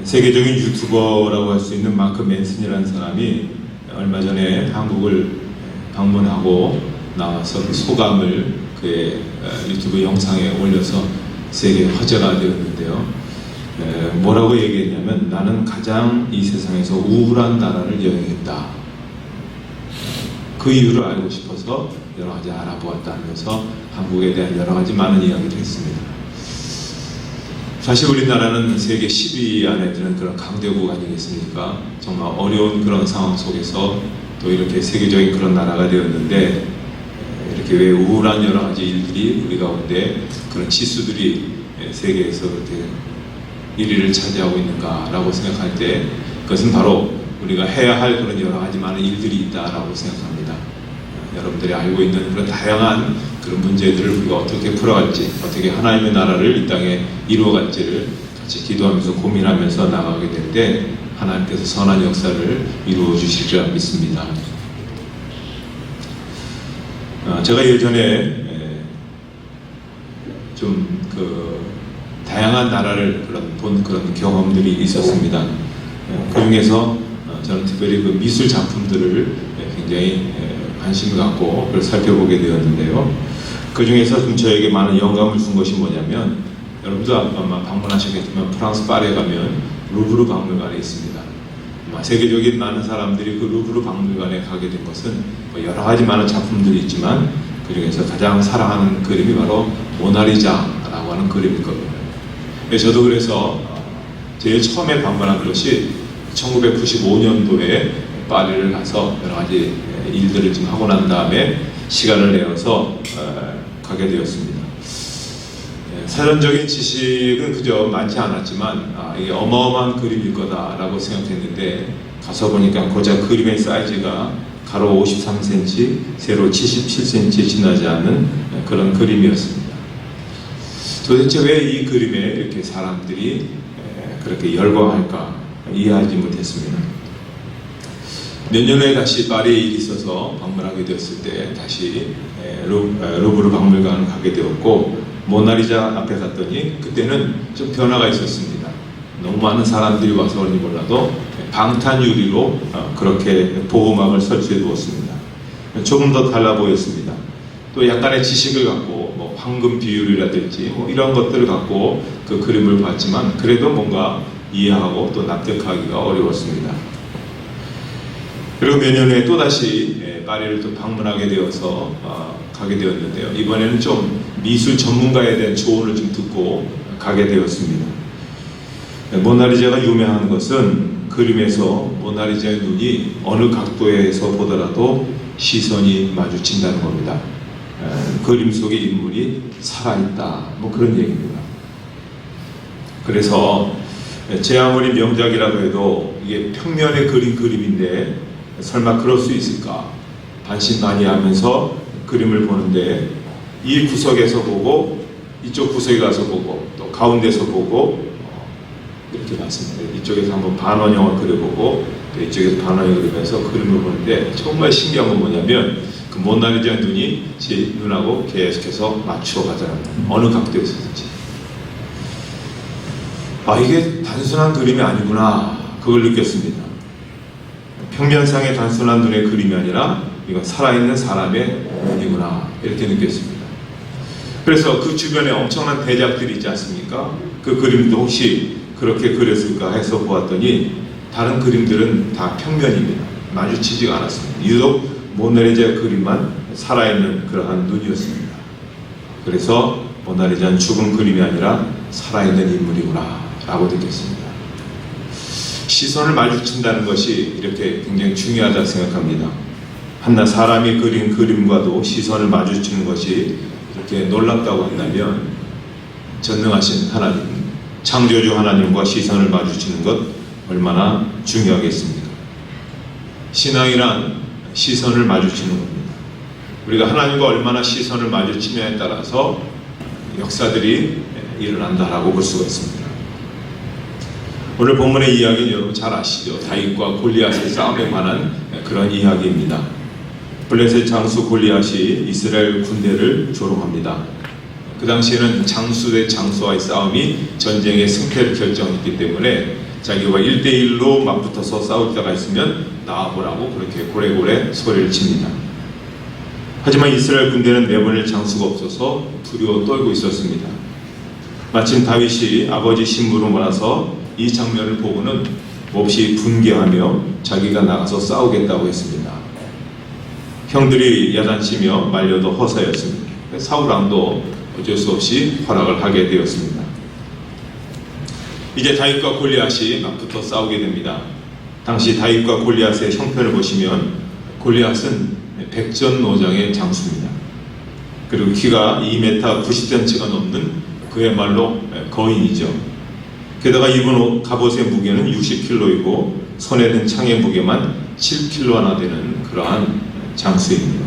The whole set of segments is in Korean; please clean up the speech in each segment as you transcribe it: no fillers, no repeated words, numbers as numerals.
세계적인 유튜버라고 할 수 있는 마크 맨슨이라는 사람이 얼마 전에 한국을 방문하고 나와서 그 소감을 그의 유튜브 영상에 올려서 세계 화제가 되었는데요. 뭐라고 얘기했냐면, 나는 가장 이 세상에서 우울한 나라를 여행했다. 그 이유를 알고 싶어서 여러 가지 알아보았다 하면서 한국에 대한 여러 가지 많은 이야기를 했습니다. 사실 우리나라는 세계 10위 안에 드는 그런 강대국 아니겠습니까? 정말 어려운 그런 상황 속에서 또 이렇게 세계적인 그런 나라가 되었는데, 이렇게 왜 우울한 여러 가지 일들이 우리 가운데 그런 지수들이 세계에서 그렇게 1위를 차지하고 있는가라고 생각할 때, 그것은 바로 우리가 해야 할 그런 여러 가지 많은 일들이 있다라고 생각합니다. 여러분들이 알고 있는 그런 다양한 그런 문제들을 우리가 어떻게 풀어갈지, 어떻게 하나님의 나라를 이 땅에 이루어갈지를 같이 기도하면서 고민하면서 나가게 될 때 하나님께서 선한 역사를 이루어 주실 줄 믿습니다. 제가 예전에 좀 다양한 나라를 본 그런 경험들이 있었습니다. 그 중에서 저는 특별히 그 미술 작품들을 굉장히 관심을 갖고 그걸 살펴보게 되었는데요. 그 중에서 좀 저에게 많은 영감을 준 것이 뭐냐면, 여러분도 아마 방문하셨겠지만 프랑스 파리에 가면 루브르 박물관에 있습니다. 세계적인 많은 사람들이 그 루브르 박물관에 가게 된 것은 여러 가지 많은 작품들이 있지만, 그 중에서 가장 사랑하는 그림이 바로 모나리자라고 하는 그림일 겁니다. 저도 그래서 제일 처음에 방문한 것이 1995년도에 파리를 가서 여러 가지 일들을 좀 하고 난 다음에 시간을 내어서 가게 되었습니다. 사전적인 지식은 그저 많지 않았지만 이게 어마어마한 그림일 거다라고 생각했는데, 가서 보니까 고작 그림의 사이즈가 가로 53cm, 세로 77cm 지나지 않는 그런 그림이었습니다. 도대체 왜 이 그림에 이렇게 사람들이 그렇게 열광할까 이해하지 못했습니다. 몇 년 후에 다시 파리에 일이 있어서 방문하게 되었을 때 다시 루브르 박물관을 가게 되었고, 모나리자 앞에 갔더니 그때는 좀 변화가 있었습니다. 너무 많은 사람들이 와서 그런지 몰라도 방탄 유리로 그렇게 보호막을 설치해 두었습니다. 조금 더 달라 보였습니다. 또 약간의 지식을 갖고 황금 비율이라든지 이런 것들을 갖고 그 그림을 봤지만, 그래도 뭔가 이해하고 또 납득하기가 어려웠습니다. 그리고 몇 년 후에 또다시 파리를 또 방문하게 되어서 가게 되었는데요. 이번에는 좀 미술 전문가에 대한 조언을 좀 듣고 가게 되었습니다. 모나리자가 유명한 것은 그림에서 모나리자의 눈이 어느 각도에서 보더라도 시선이 마주친다는 겁니다. 그림 속의 인물이 살아있다, 그런 얘기입니다. 그래서 제 아무리 명작이라고 해도 이게 평면에 그린 그림인데 설마 그럴 수 있을까 반신반의하면서 그림을 보는데, 이 구석에서 보고 이쪽 구석에 가서 보고 또 가운데서 보고 이렇게 봤습니다. 이쪽에서 한번 반원형을 그려보고 또 이쪽에서 반원형을 그리면서 그림을 보는데, 정말 신기한 건 뭐냐면 그 모나리자 눈이 제 눈하고 계속해서 맞추어 가잖아요. 어느 각도에서든지. 이게 단순한 그림이 아니구나, 그걸 느꼈습니다. 평면상의 단순한 눈의 그림이 아니라 이건 살아있는 사람의 눈이구나, 이렇게 느꼈습니다. 그래서 그 주변에 엄청난 대작들이 있지 않습니까? 그 그림도 혹시 그렇게 그렸을까 해서 보았더니 다른 그림들은 다 평면입니다. 마주치지가 않았습니다. 유독 모나리자의 그림만 살아있는 그러한 눈이었습니다. 그래서 모나리자는 죽은 그림이 아니라 살아있는 인물이구나 라고 느꼈습니다. 시선을 마주친다는 것이 이렇게 굉장히 중요하다고 생각합니다. 한낱 사람이 그린 그림과도 시선을 마주치는 것이 이렇게 놀랍다고 한다면, 전능하신 하나님, 창조주 하나님과 시선을 마주치는 것 얼마나 중요하겠습니까? 신앙이란 시선을 마주치는 겁니다. 우리가 하나님과 얼마나 시선을 마주치냐에 따라서 역사들이 일어난다라고 볼 수가 있습니다. 오늘 본문의 이야기는 여러분 잘 아시죠? 다윗과 골리앗의 싸움에 관한 그런 이야기입니다. 블레셋 장수 골리앗이 이스라엘 군대를 조롱합니다. 그 당시에는 장수 대 장수와의 싸움이 전쟁의 승패를 결정했기 때문에 자기와 1대1로 맞붙어서 싸울 때가 있으면 나와보라고 그렇게 고래고래 소리를 칩니다. 하지만 이스라엘 군대는 내보낼 장수가 없어서 두려워 떨고 있었습니다. 마침 다윗이 아버지 신부로 몰아서 이 장면을 보고는 몹시 분개하며 자기가 나가서 싸우겠다고 했습니다. 형들이 야단치며 말려도 허사였습니다. 사울 왕도 어쩔 수 없이 허락을 하게 되었습니다. 이제 다윗과 골리앗이 맞붙어 싸우게 됩니다. 당시 다윗과 골리앗의 형편을 보시면 골리앗은 백전노장의 장수입니다. 그리고 키가 2m 90cm가 넘는 그야말로 거인이죠. 게다가 입은 갑옷의 무게는 60kg이고 손에 든 창의 무게만 7kg나 되는 그러한 장수입니다.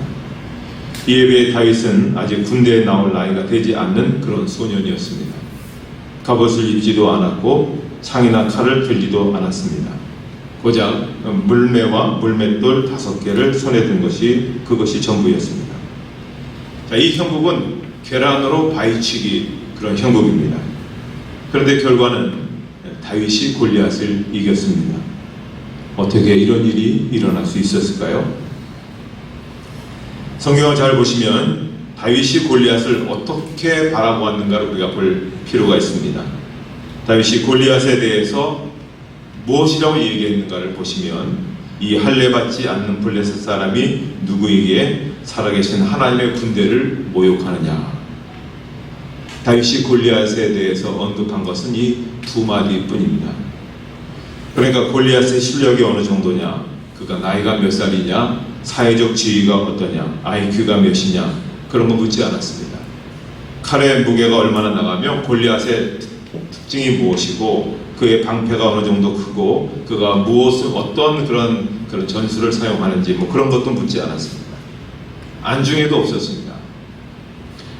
이에 비해 다윗은 아직 군대에 나올 나이가 되지 않는 그런 소년이었습니다. 갑옷을 입지도 않았고 창이나 칼을 들지도 않았습니다. 고작 물매와 물맷돌 5개를 손에 든 것이 그것이 전부였습니다. 자, 이 형국은 계란으로 바위치기 그런 형국입니다. 그런데 결과는 다윗이 골리앗을 이겼습니다. 어떻게 이런 일이 일어날 수 있었을까요? 성경을 잘 보시면 다윗이 골리앗을 어떻게 바라보았는가를 우리가 볼 필요가 있습니다. 다윗이 골리앗에 대해서 무엇이라고 얘기했는가를 보시면 이 할례받지 않는 블레셋 사람이 누구에게 살아계신 하나님의 군대를 모욕하느냐. 다윗이 골리앗에 대해서 언급한 것은 이 2마디뿐입니다. 그러니까 골리앗의 실력이 어느 정도냐, 그가 나이가 몇 살이냐, 사회적 지위가 어떠냐, IQ가 몇이냐, 그런 거 묻지 않았습니다. 칼의 무게가 얼마나 나가며 골리앗의 특징이 무엇이고 그의 방패가 어느 정도 크고 그가 어떤 그런 전술을 사용하는지 그런 것도 묻지 않았습니다. 안중에도 없었습니다.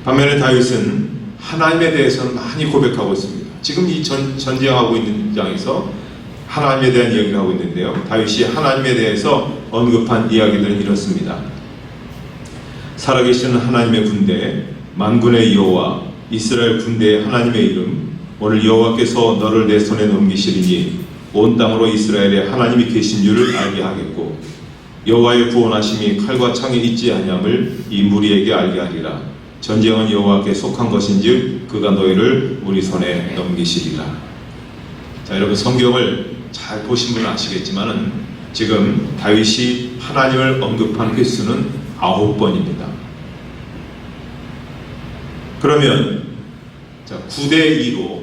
반면에 다윗은 하나님에 대해서는 많이 고백하고 있습니다. 지금 이 전쟁하고 있는 입장에서 하나님에 대한 이야기를 하고 있는데요. 다윗이 하나님에 대해서 언급한 이야기들은 이렇습니다. 살아계시는 하나님의 군대, 만군의 여호와, 이스라엘 군대의 하나님의 이름, 오늘 여호와께서 너를 내 손에 넘기시리니 온 땅으로 이스라엘에 하나님이 계신 줄을 알게 하겠고 여호와의 구원하심이 칼과 창에 있지 아니함을 이 무리에게 알게 하리라. 전쟁은 여호와께 속한 것인즉 그가 너희를 우리 손에 넘기시리라. 자, 여러분 성경을 잘 보신 분은 아시겠지만은 지금 다윗이 하나님을 언급한 횟수는 9번입니다. 그러면 9대2로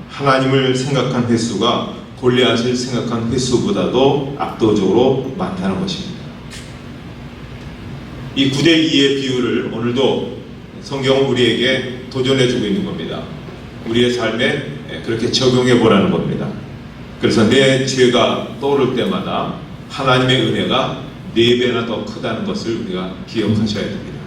하나님을 생각한 횟수가 골리앗을 생각한 횟수보다도 압도적으로 많다는 것입니다. 이 9대2의 비율을 오늘도 성경은 우리에게 도전해주고 있는 겁니다. 우리의 삶에 그렇게 적용해 보라는 겁니다. 그래서 내 죄가 떠오를 때마다 하나님의 은혜가 4배나 더 크다는 것을 우리가 기억하셔야 됩니다.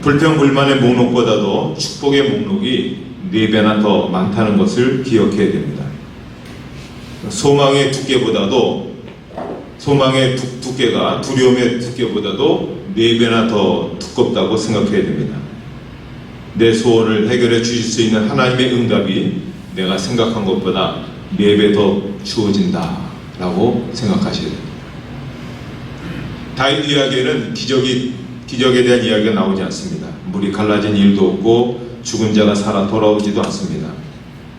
불평불만의 목록보다도 축복의 목록이 4배나 더 많다는 것을 기억해야 됩니다. 소망의 두께보다도 소망의 두께가 두려움의 두께보다도 4배나 더 두껍다고 생각해야 됩니다. 내 소원을 해결해 주실 수 있는 하나님의 응답이 내가 생각한 것보다 4배 더 주어진다 라고 생각하셔야 됩니다. 다윗 이야기에는 기적에 대한 이야기가 나오지 않습니다. 물이 갈라진 일도 없고 죽은 자가 살아 돌아오지도 않습니다.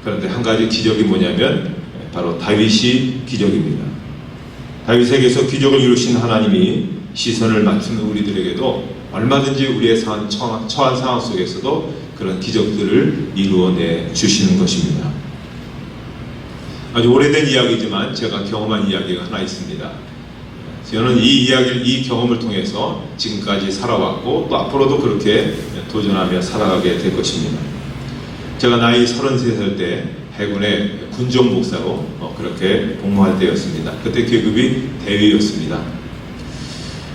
그런데 한 가지 기적이 뭐냐면 바로 다윗이 기적입니다. 다윗에게서 기적을 이루신 하나님이 시선을 맞추는 우리들에게도 얼마든지 우리의 처한 상황 속에서도 그런 기적들을 이루어내 주시는 것입니다. 아주 오래된 이야기지만 제가 경험한 이야기가 하나 있습니다. 저는 이 경험을 통해서 지금까지 살아왔고 또 앞으로도 그렇게 도전하며 살아가게 될 것입니다. 제가 나이 33살 때 해군의 군정 목사로 그렇게 복무할 때였습니다. 그때 계급이 대위였습니다.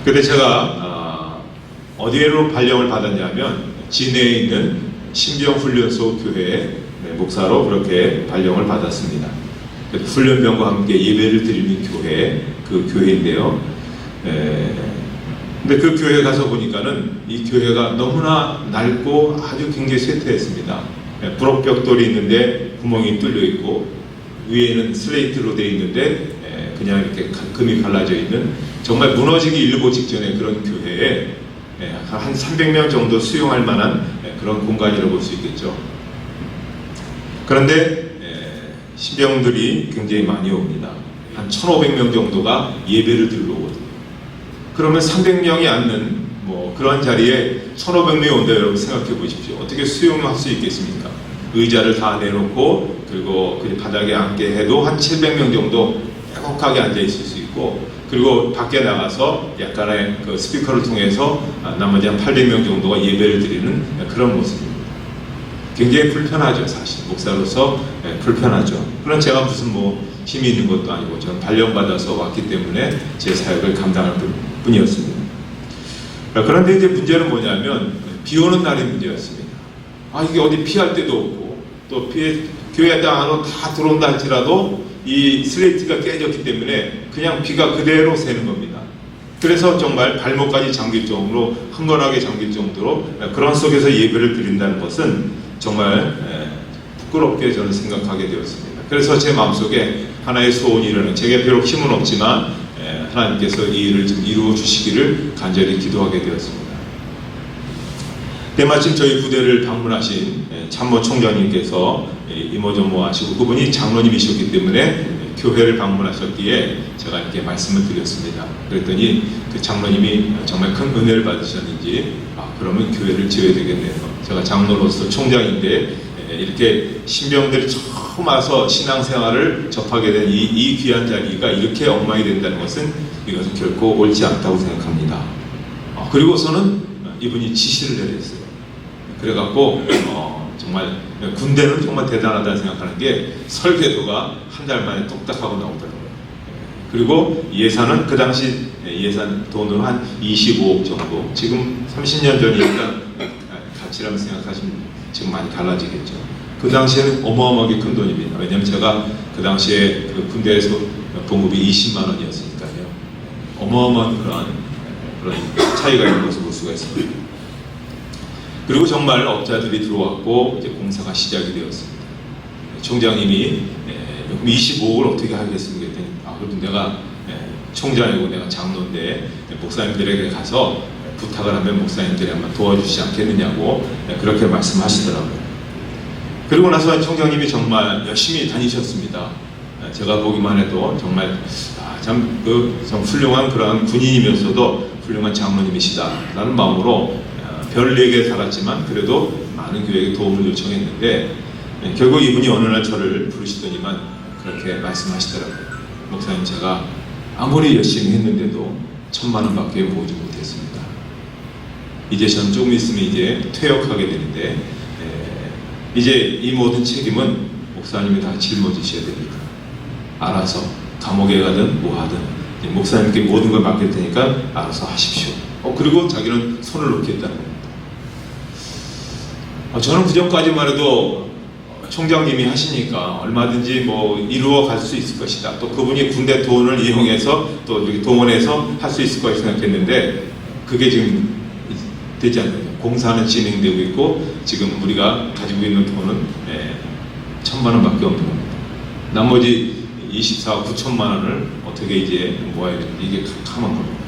그때 제가 어디로 발령을 받았냐면 진해에 있는 신병훈련소 교회의 목사로 그렇게 발령을 받았습니다. 훈련병과 함께 예배를 드리는 그 교회인데요. 근데 그 교회에 가서 보니까는 이 교회가 너무나 낡고 아주 굉장히 쇠퇴했습니다. 부록벽돌이 있는데 구멍이 뚫려 있고 위에는 슬레이트로 되어 있는데 그냥 이렇게 금이 갈라져 있는 정말 무너지기 일보 직전의 그런 교회에 한 300명 정도 수용할 만한 그런 공간이라고 볼 수 있겠죠. 그런데 신병들이 굉장히 많이 옵니다. 한 1,500명 정도가 예배를 들러 오거든요. 그러면 300명이 앉는 그런 자리에 1,500명이 온다. 여러분 생각해 보십시오. 어떻게 수용할 수 있겠습니까? 의자를 다 내놓고 그리고 그 바닥에 앉게 해도 한 700명 정도 빼곡하게 앉아 있을 수 있고, 그리고 밖에 나가서 약간의 그 스피커를 통해서 나머지 한 800명 정도가 예배를 드리는 그런 모습입니다. 굉장히 불편하죠. 사실 목사로서 불편하죠. 그런 제가 무슨 힘이 있는 것도 아니고 저는 발령받아서 왔기 때문에 제 사역을 감당할 뿐이었습니다. 그런데 이제 문제는 뭐냐면 비 오는 날이 문제였습니다. 이게 어디 피할 데도 없고 또 교회 안으로 다 들어온다 할지라도 이 슬레이트가 깨졌기 때문에 그냥 비가 그대로 새는 겁니다. 그래서 정말 발목까지 잠길 정도로, 흥건하게 잠길 정도로 그런 속에서 예배를 드린다는 것은 정말 부끄럽게 저는 생각하게 되었습니다. 그래서 제 마음속에 하나의 소원이 일어나는, 제가 비록 힘은 없지만 하나님께서 이 일을 좀 이루어 주시기를 간절히 기도하게 되었습니다. 때마침 저희 부대를 방문하신 참모총장님께서 이모저모 하시고 그분이 장로님이셨기 때문에 교회를 방문하셨기에 제가 이렇게 말씀을 드렸습니다. 그랬더니 그 장로님이 정말 큰 은혜를 받으셨는지 그러면 교회를 지어야 되겠네요. 제가 장로로서 총장인데 이렇게 신병들이 처음 와서 신앙생활을 접하게 된 이 귀한 자리가 이렇게 엉망이 된다는 것은 이것은 결코 옳지 않다고 생각합니다. 그리고서는 이분이 지시를 내렸어요. 그래갖고 정말 군대는 정말 대단하다고 생각하는 게 설계도가 한 달 만에 똑딱하고 나오더라고요. 그리고 예산은 그 당시 예산 돈으로 한 25억 정도, 지금 30년 전이니까 가치라고 생각하시면 지금 많이 달라지겠죠. 그 당시에는 어마어마하게 큰 돈입니다. 왜냐하면 제가 그 당시에 그 군대에서 봉급이 20만 원이었으니까요. 어마어마한 그런 차이가 있는 것을 볼 수가 있습니다. 그리고 정말 업자들이 들어왔고 이제 공사가 시작이 되었습니다. 총장님이 25억을 어떻게 하겠습니까? 했더니 그래도 내가 총장이고 내가 장로인데 목사님들에게 가서 부탁을 하면 목사님들이 한번 도와주시지 않겠느냐고 그렇게 말씀하시더라고요. 그리고 나서 총장님이 정말 열심히 다니셨습니다. 제가 보기만 해도 정말 참 훌륭한 그런 군인이면서도 훌륭한 장로님이시다라는 마음으로 별 4개 달았지만 그래도 많은 교회에 도움을 요청했는데 결국 이분이 어느 날 저를 부르시더니만 그렇게 말씀하시더라고요. 목사님, 제가 아무리 열심히 했는데도 1,000만 원밖에 모으지 못했습니다. 이제 저는 조금 있으면 이제 퇴역하게 되는데 이제 이 모든 책임은 목사님이 다 짊어지셔야 됩니다. 알아서 감옥에 가든 뭐 하든 목사님께 모든 걸 맡길 테니까 알아서 하십시오. 그리고 자기는 손을 놓겠다는 겁니다. 저는 그전까지만 해도 총장님이 하시니까 얼마든지 이루어 갈 수 있을 것이다. 또 그분이 군대 돈을 이용해서 또 이렇게 동원해서 할 수 있을 것이라 생각했는데 그게 지금 되지 않는 거예요. 공사는 진행되고 있고 지금 우리가 가지고 있는 돈은 1,000만 원밖에 없는 겁니다. 나머지 24억 9천만 원을 어떻게 이제 모아야 되는지 이게 캄캄한 겁니다.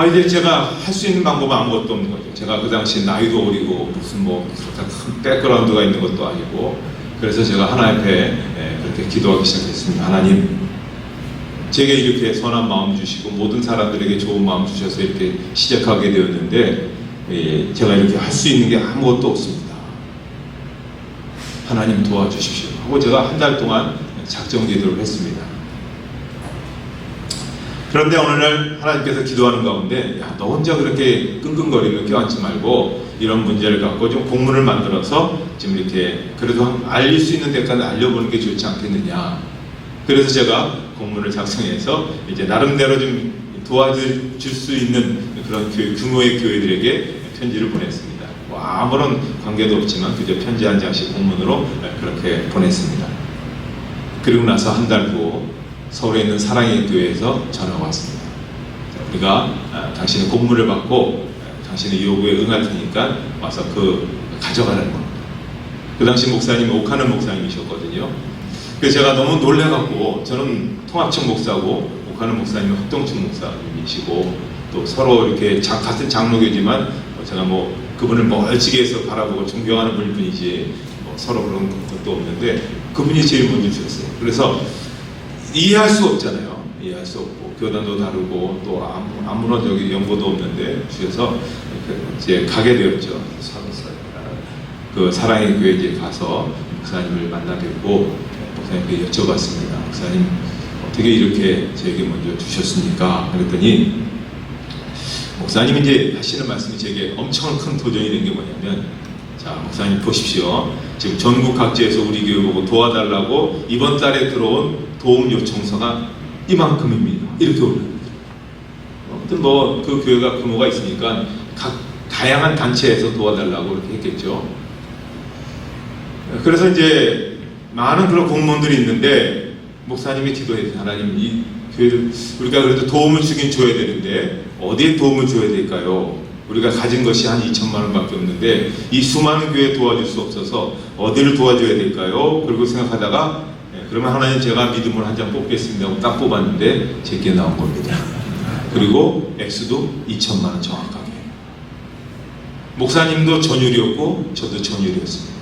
이제 제가 할 수 있는 방법은 아무것도 없는 거죠. 제가 그 당시 나이도 어리고 무슨 큰 백그라운드가 있는 것도 아니고, 그래서 제가 하나님 앞에 그렇게 기도하기 시작했습니다. 하나님, 제게 이렇게 선한 마음 주시고 모든 사람들에게 좋은 마음 주셔서 이렇게 시작하게 되었는데 제가 이렇게 할 수 있는 게 아무것도 없습니다. 하나님 도와주십시오 하고 제가 한 달 동안 작정 기도를 했습니다. 그런데 어느 날 하나님께서 기도하는 가운데 너 혼자 그렇게 끙끙거리면 껴앉지 말고 이런 문제를 갖고 좀 공문을 만들어서 지금 이렇게 그래도 알릴 수 있는 데까지 알려보는 게 좋지 않겠느냐. 그래서 제가 공문을 작성해서 이제 나름대로 좀 도와줄 수 있는 그런 규모의 교회들에게 편지를 보냈습니다. 아무런 관계도 없지만 그저 편지 한 장씩 공문으로 그렇게 보냈습니다. 그리고 나서 한 달 후 서울에 있는 사랑의 교회에서 전화가 왔습니다. 우리가 당신의 공문을 받고 당신의 요구에 응할 테니까 와서 가져가라는 겁니다. 그 당시 목사님이 오카는 목사님이셨거든요. 그래서 제가 너무 놀래갖고, 저는 통합청 목사고 목하는 목사님은 합동청 목사님이시고, 또 서로 이렇게 같은 장로교지만 제가 뭐 그분을 멀찍이 해서 바라보고 존경하는 분이지 뭐 서로 그런 것도 없는데, 그분이 제일 먼저 주셨어요. 그래서 이해할 수 없잖아요. 이해할 수 없고 교단도 다르고 또 아무런 저기 연고도 없는데 주셔서 이제 가게 되었죠. 그 사랑의 교회 이제 가서 목사님을 만나 뵙고 목사님께 여쭤봤습니다. 목사님 어떻게 이렇게 저에게 먼저 주셨습니까? 그랬더니 목사님이 이제 하시는 말씀이 제게 엄청 큰 도전이 된 게 뭐냐면, 자, 목사님 보십시오. 지금 전국 각지에서 우리 교회 보고 도와달라고 이번 달에 들어온 도움 요청서가 이만큼입니다. 이렇게 올립니다. 아무튼 뭐 그 교회가 규모가 있으니까 각 다양한 단체에서 도와달라고 이렇게 했겠죠. 그래서 이제 많은 그런 공무원들이 있는데 목사님이 기도해서, 하나님 이 교회를 우리가 그래도 도움을 주긴 줘야 되는데 어디에 도움을 줘야 될까요? 우리가 가진 것이 한 2천만 원밖에 없는데 이 수많은 교회에 도와줄 수 없어서 어디를 도와줘야 될까요? 그리고 생각하다가 그러면 하나님 제가 믿음을 한 장 뽑겠습니다 하고 딱 뽑았는데 제게 나온 겁니다. 그리고 액수도 2천만 원 정확하게. 목사님도 전율이었고 저도 전율이었습니다.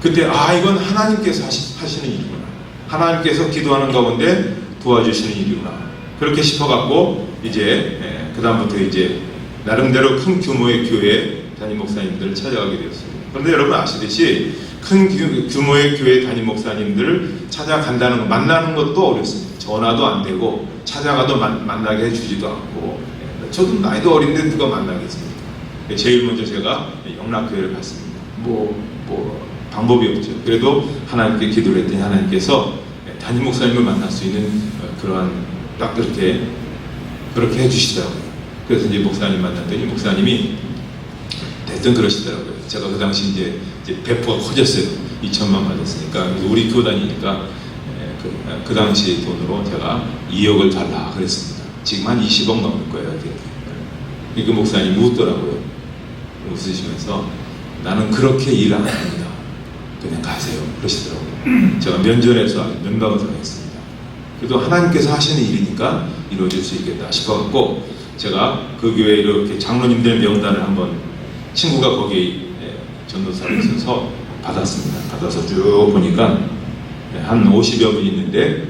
그때 이건 하나님께서 하시는 일이구나. 하나님께서 기도하는 가운데 도와주시는 일이구나. 그렇게 싶어갖고 이제 그 다음부터 이제 나름대로 큰 규모의 교회 담임 목사님들을 찾아가게 되었습니다. 그런데 여러분 아시듯이 큰 규모의 교회 담임 목사님들을 찾아간다는 거, 만나는 것도 어렵습니다. 전화도 안 되고 찾아가도 만나게 해주지도 않고, 저도 나이도 어린데 누가 만나겠습니까? 제일 먼저 제가 영락교회를 갔습니다. 방법이 없죠. 그래도 하나님께 기도를 했더니 하나님께서 담임 목사님을 만날 수 있는 그러한 딱 그렇게 해주시더라고요. 그래서 이제 목사님 만났더니 목사님이 대뜸 그러시더라고요. 제가 그 당시 이제 배포가 커졌어요. 2천만 받았으니까. 우리 교단이니까 그 당시 돈으로 제가 2억을 달라 그랬습니다. 지금 한 20억 넘을 거예요. 그 목사님이 웃더라고요. 웃으시면서 나는 그렇게 일 안 합니다. 그냥 가세요. 그러시더라고요. 제가 면전에서 면박을 당했습니다. 그래도 하나님께서 하시는 일이니까 이루어질 수 있겠다 싶어갖고 제가 그 교회 이렇게 장로님들 명단을 한번 친구가 거기 전도사로 있어서 받았습니다. 받아서 쭉 보니까 한 50여 분이 있는데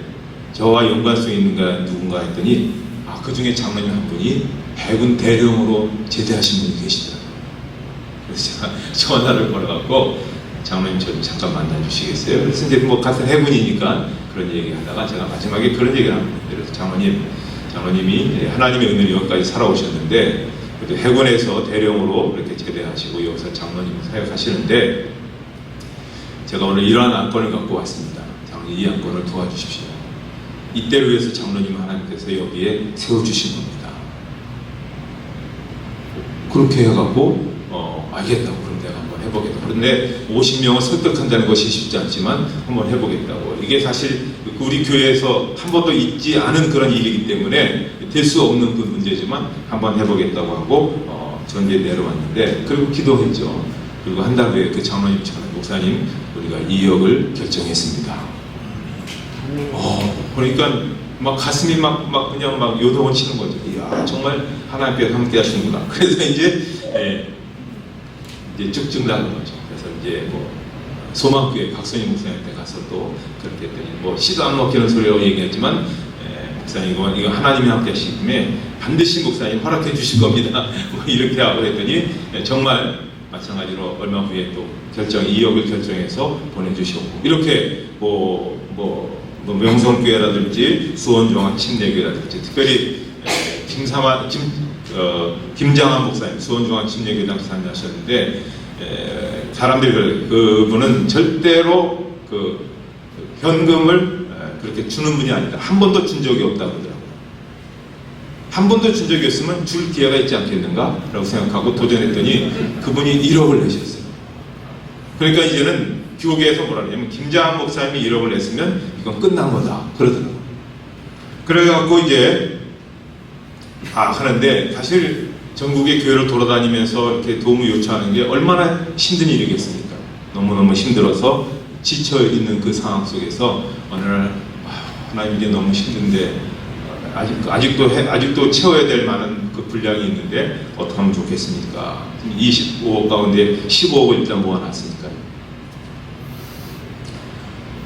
저와 연관성이 있는가 누군가 했더니 그 중에 장로님 한 분이 해군 대령으로 제대하신 분이 계시더라고요. 그래서 제가 전화를 걸어갖고 장로님 저 잠깐 만나주시겠어요? 그래서 이제 뭐 같은 해군이니까 그런 얘기 하다가 제가 마지막에 그런 얘기를 합니다. 그래서 장로님이 하나님의 은혜로 여기까지 살아오셨는데 그래도 해군에서 대령으로 이렇게 제대하시고 여기서 장로님 사역하시는데 제가 오늘 이러한 안건을 갖고 왔습니다. 장로님 이 안건을 도와주십시오. 이때를 위해서 장로님을 하나님께서 여기에 세워주신 겁니다. 그렇게 해갖고 알겠다고 그럼 내가 한번 해보겠다. 그런데 50명을 설득한다는 것이 쉽지 않지만 한번 해보겠다고. 이게 사실 우리 교회에서 한 번도 있지 않은 그런 일이기 때문에 될 수 없는 그 문제지만 한번 해보겠다고 하고 전제 내려왔는데 그리고 기도했죠. 그리고 한 달 후에 그 장로님처럼 목사님 우리가 2억을 결정했습니다. 그러니까 막 가슴이 막 그냥 막 요동을 치는 거죠. 이야 정말 하나님께서 함께 하시는구나. 그래서 이제 쭉쭉 나간 거죠. 그래서 이제 뭐 소망교회 박선희 목사님한테 가서 또 그렇게 했더니 뭐 씨도 안 먹히는 소리라고 얘기했지만 목사님 이거 하나님이 함께 하시기 때문에 반드시 목사님 허락해 주실 겁니다. 뭐 이렇게 하고 했더니 정말 마찬가지로 얼마 후에 또 2억을 결정해서 보내주셨고 이렇게 명성교회라든지 수원중앙침례교회라든지 특별히 김장한 목사님 수원중앙침례교회당 사님하셨는데 사람들이 그분은 절대로 그 현금을 그렇게 주는 분이 아니다. 한 번도 준 적이 없다고 하더라고요. 한 번도 준 적이 없으면 줄 기회가 있지 않겠는가? 라고 생각하고 도전했더니 그분이 1억을 내셨어요. 그러니까 이제는 교계에서 뭐라 그러냐면 김장한 목사님이 1억을 냈으면 이건 끝난 거다. 그러더라고요. 그래갖고 이제 하는데 사실 전국의 교회를 돌아다니면서 이렇게 도움을 요청하는 게 얼마나 힘든 일이겠습니까? 너무너무 힘들어서 지쳐 있는 그 상황 속에서 어느 날 하나님 이게 너무 힘든데 아직도 채워야 될 많은 그 분량이 있는데 어떻게 하면 좋겠습니까? 25억 가운데 15억을 일단 모아놨으니까요.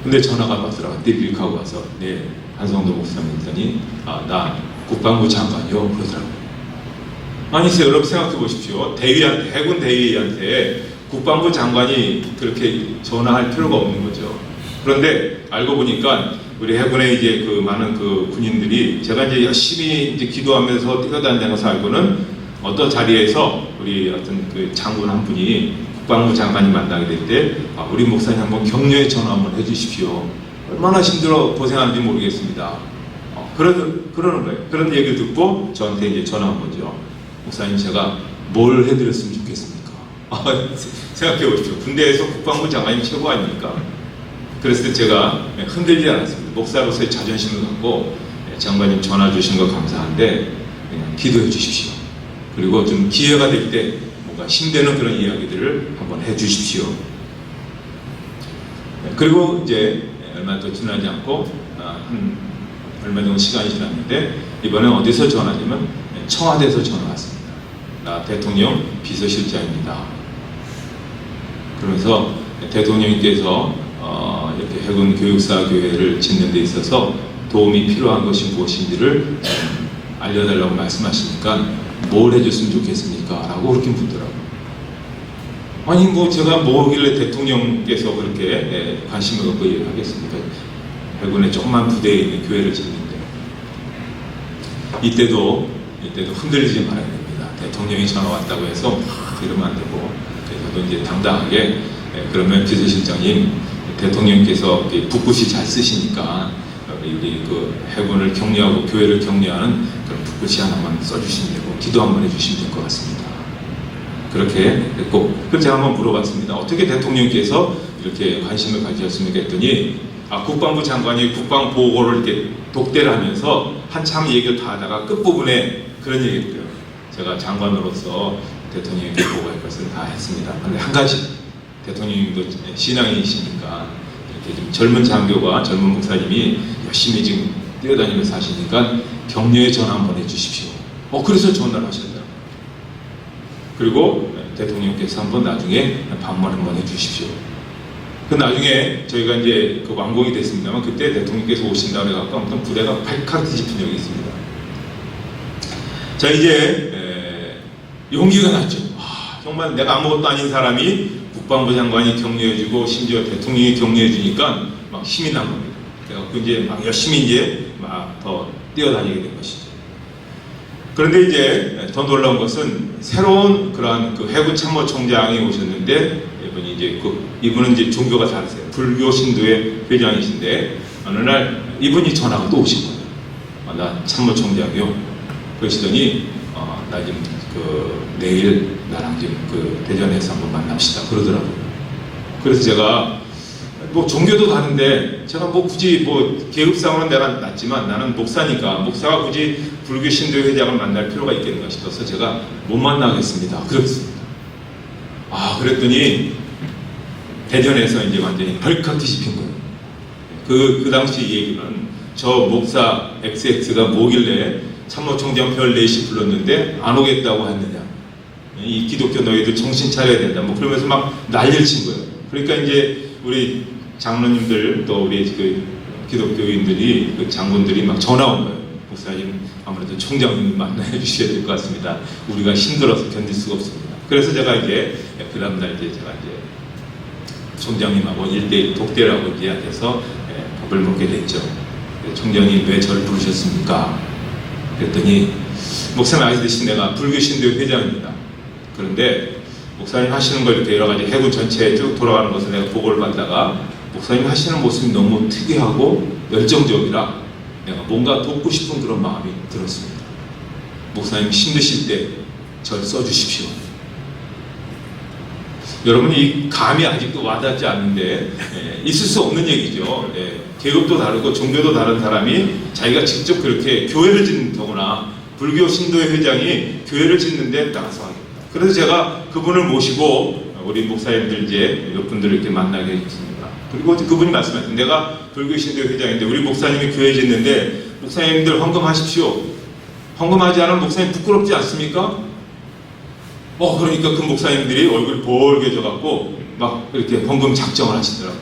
근데 전화가 왔더라고요. 띠릭하고 와서 네, 한성도 목사님 했더니 나 국방부 장관이요 그러더라고요. 아니 여러분 생각해 보십시오. 해군 대위한테 국방부 장관이 그렇게 전화할 필요가 없는 거죠. 그런데 알고 보니까 우리 해군의 이제 그 많은 그 군인들이 제가 이제 열심히 이제 기도하면서 뛰어다니면서 알고는 어떤 자리에서 우리 어떤 그 장군 한 분이 국방부 장관이 만나게 될 때 우리 목사님 한번 격려의 전화 한번 해주십시오. 얼마나 힘들어 고생하는지 모르겠습니다. 그러는 거예요. 그런 얘기를 듣고 저한테 이제 전화 한 거죠. 목사님 제가 뭘 해드렸으면 좋겠습니까? 생각해 보십시오. 군대에서 국방부 장관이 최고 아닙니까? 그랬을 때 제가 흔들리지 않았습니다. 목사로서의 자존심을 갖고 장관님 전화 주신 거 감사한데 그냥 기도해 주십시오. 그리고 좀 기회가 될 때 뭔가 힘되는 그런 이야기들을 한번 해 주십시오. 그리고 이제 얼마 더 지나지 않고 얼마 정도 시간이 지났는데 이번에 어디서 전화냐면 청와대에서 전화 왔습니다. 나 대통령 비서실장입니다. 그러면서 대통령께서 이렇게 해군 교육사 교회를 짓는 데 있어서 도움이 필요한 것이 무엇인지를 알려달라고 말씀하시니까 뭘 해줬으면 좋겠습니까? 라고 그렇게 묻더라고요. 아니 뭐 제가 뭐길래 대통령께서 그렇게 관심을 갖고 얘기를 하겠습니까? 해군에 조그만 부대에 있는 교회를 짓는데 이때도 흔들리지 말아야 됩니다. 대통령이 전화 왔다고 해서 이러면 안 되고 그래서 이제 당당하게 그러면 비서실장님 대통령께서 붓글씨 잘 쓰시니까 우리 그 해군을 격려하고 교회를 격려하는 그런 붓글씨 하나만 써주시면 되고 기도 한번 해주시면 될 것 같습니다. 그렇게 했고 그래서 제가 한번 물어봤습니다. 어떻게 대통령께서 이렇게 관심을 가지셨습니까? 했더니 국방부 장관이 국방보고를 이렇게 독대를 하면서 한참 얘기를 다 하다가 끝부분에 그런 얘기했고요. 제가 장관으로서 대통령에게 보고할 것은 다 했습니다. 그런데 한 가지 대통령님도 신앙인이시니까 이렇게 좀 젊은 장교가 젊은 목사님이 열심히 지금 뛰어다니면서 하시니까 격려의 전화 한번 해주십시오. 그래서 전화를 하셨어요. 그리고 대통령께서 한번 나중에 방문 한번 해주십시오. 그 나중에 저희가 이제 그 완공이 됐습니다만 그때 대통령께서 오신다고 해갖고 아무튼 부대가 발칵 뒤집힌 적이 있습니다. 자 이제 용기가 났죠. 정말 내가 아무것도 아닌 사람이 국방부 장관이 격려해주고 심지어 대통령이 격려해주니까 막 힘이 난 겁니다. 그래갖고 이제 막 열심히 이제 막 더 뛰어다니게 된 것이죠. 그런데 이제 더 놀라운 것은 새로운 그러한 그 해군 참모총장이 오셨는데 이분은 이제 종교가 다르세요. 불교 신도의 회장이신데 어느 날 이분이 전화가 또 오신 거예요. 나 참모총장이요. 그러시더니 나 지금 내일 나랑 지금 대전에서 한번 만납시다 그러더라고요. 그래서 제가 뭐 종교도 다른데 제가 뭐 굳이 계급상으로는 내가 낫지만 나는 목사니까 목사가 굳이 불교 신도의 회장을 만날 필요가 있겠는가 싶어서 제가 못 만나겠습니다. 그랬습니다. 그랬더니 대전에서 이제 완전히 벌컥 뒤집힌 거예요. 그 당시 얘기는 저 목사 XX가 뭐길래 참모총장 별 4시 불렀는데 안 오겠다고 했느냐. 이 기독교 너희들 정신 차려야 된다. 그러면서 막 난리를 친 거예요. 그러니까 이제 우리 장로님들 또 우리 그 기독교인들이 그 장군들이 막 전화 온 거예요. 목사님 아무래도 총장님 만나해 주셔야 될 것 같습니다. 우리가 힘들어서 견딜 수가 없습니다. 그래서 제가 이제 그 다음날 이제 제가 이제 총장님하고 1대1 독대라고 이야기해서 밥을 먹게 됐죠. 총장님 왜 저를 부르셨습니까? 그랬더니 목사님 아시듯이 내가 불교 신도의 회장입니다. 그런데 목사님 하시는 걸 이렇게 여러 가지 해군 전체에 쭉 돌아가는 것을 내가 보고를 받다가 목사님 하시는 모습이 너무 특이하고 열정적이라 내가 뭔가 돕고 싶은 그런 마음이 들었습니다. 목사님 힘드실 때 절 써주십시오. 여러분 이 감이 아직도 와닿지 않는데 있을 수 없는 얘기죠. 계급도 다르고 종교도 다른 사람이 자기가 직접 그렇게 교회를 짓는다거나 불교 신도의 회장이 교회를 짓는데 나가서 하겠다. 그래서 제가 그분을 모시고 우리 목사님들 이제 몇 분들을 이렇게 만나게 했습니다. 그리고 그분이 말씀하셨어요. 내가 불교신대 회장인데 우리 목사님이 교회 짓는데 목사님들 헌금하십시오. 헌금하지 않으면 목사님 부끄럽지 않습니까? 그러니까 그 목사님들이 얼굴 벌게져갖고 막 이렇게 헌금 작정을 하시더라고요.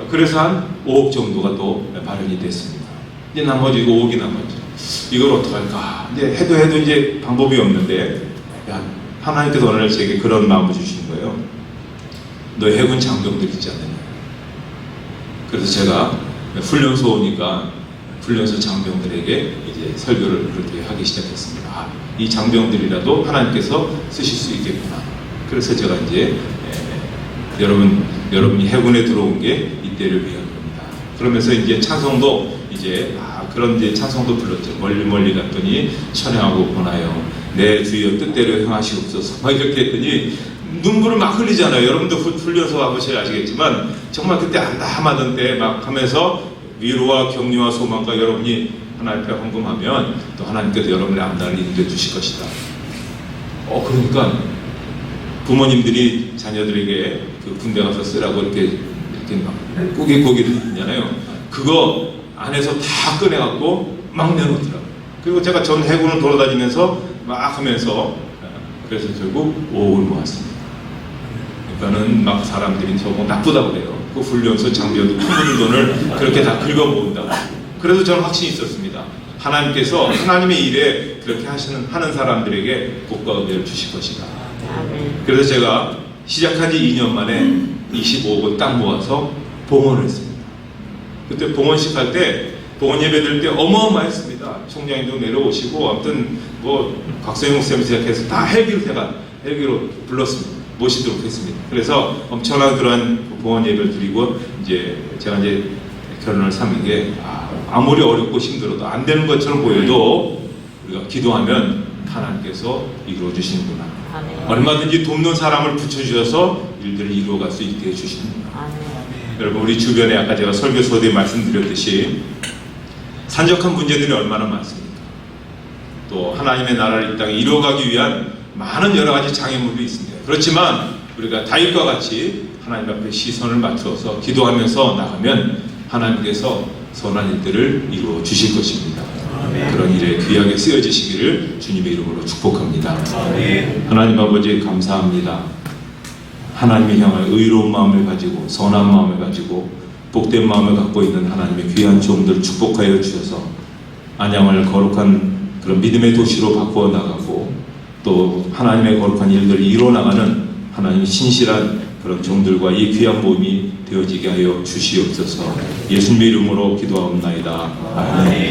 그래서 한 5억 정도가 또 마련이 됐습니다. 이제 나머지 5억이 남았죠. 이걸 어떡할까? 근데 해도 이제 방법이 없는데, 야, 하나님께서 오늘 제게 그런 마음을 주신 거예요. 너 해군 장병들 있지 않느냐. 그래서 제가 훈련소 오니까 훈련소 장병들에게 이제 설교를 그렇게 하기 시작했습니다. 이 장병들이라도 하나님께서 쓰실 수 있겠구나. 그래서 제가 이제 여러분이 해군에 들어온 게 이때를 위한 겁니다. 그러면서 이제 찬송도 이제 그런 이제 찬송도 불렀죠. 멀리 갔더니 천행하고 보나요. 내 주여 뜻대로 행하시옵소서. 막 이렇게 했더니 눈물을 막 흘리잖아요. 여러분도 훈련소 와보셔야 아시겠지만 정말 그때 안담하던 때 막 하면서 위로와 격려와 소망과 여러분이 하나님 앞에 헌금하면 또 하나님께서 여러분의 앞날을 인도해 주실 것이다. 그러니까 부모님들이 자녀들에게 그 군대 가서 쓰라고 이렇게 막 꾸깃꾸깃 있잖아요. 그거 안에서 다 꺼내갖고 막 내놓더라고요. 그리고 제가 전 해군을 돌아다니면서 막 하면서 그래서 결국 5억을 모았습니다. 그러니까는 막 사람들이 저거 나쁘다고 그래요. 그 훈련소 장비여도 큰 돈을 그렇게 다 긁어 모은다고. 그래서 저는 확신이 있었습니다. 하나님께서 하나님의 일에 그렇게 하는 사람들에게 복과 은혜를 주실 것이다. 그래서 제가 시작한 지 2년 만에 25억을 딱 모아서 봉헌을 했습니다. 그때 봉헌식 할 때, 봉헌 예배 드릴 때 어마어마했습니다. 총장님도 내려오시고, 아무튼 뭐 박성영 목사님 시작해서 다 헬기로 불렀습니다. 모시도록 했습니다. 그래서 엄청난 그러한 봉헌 예배를 드리고, 이제 제가 이제 결혼을 삼은 게, 아무리 어렵고 힘들어도 안 되는 것처럼 보여도 우리가 기도하면 하나님께서 이루어 주시는구나. 얼마든지 돕는 사람을 붙여주셔서 일들을 이루어갈 수 있게 해주시는구나. 여러분, 우리 주변에 아까 제가 설교서에 말씀드렸듯이 산적한 문제들이 얼마나 많습니까? 또 하나님의 나라를 이 땅에 이루어가기 위한 많은 여러 가지 장애물도 있습니다. 그렇지만 우리가 다윗과 같이 하나님 앞에 시선을 맞추어서 기도하면서 나가면 하나님께서 선한 일들을 이루어 주실 것입니다. 그런 일에 귀하게 쓰여지시기를 주님의 이름으로 축복합니다. 하나님 아버지 감사합니다. 하나님을 향하여 의로운 마음을 가지고 선한 마음을 가지고 복된 마음을 갖고 있는 하나님의 귀한 종들을 축복하여 주셔서 안양을 거룩한 그런 믿음의 도시로 바꾸어 나가고 또 하나님의 거룩한 일들을 이루어 나가는 하나님의 신실한 그런 종들과 이 귀한 모임이 되어지게 하여 주시옵소서. 예수님의 이름으로 기도하옵나이다. 아멘.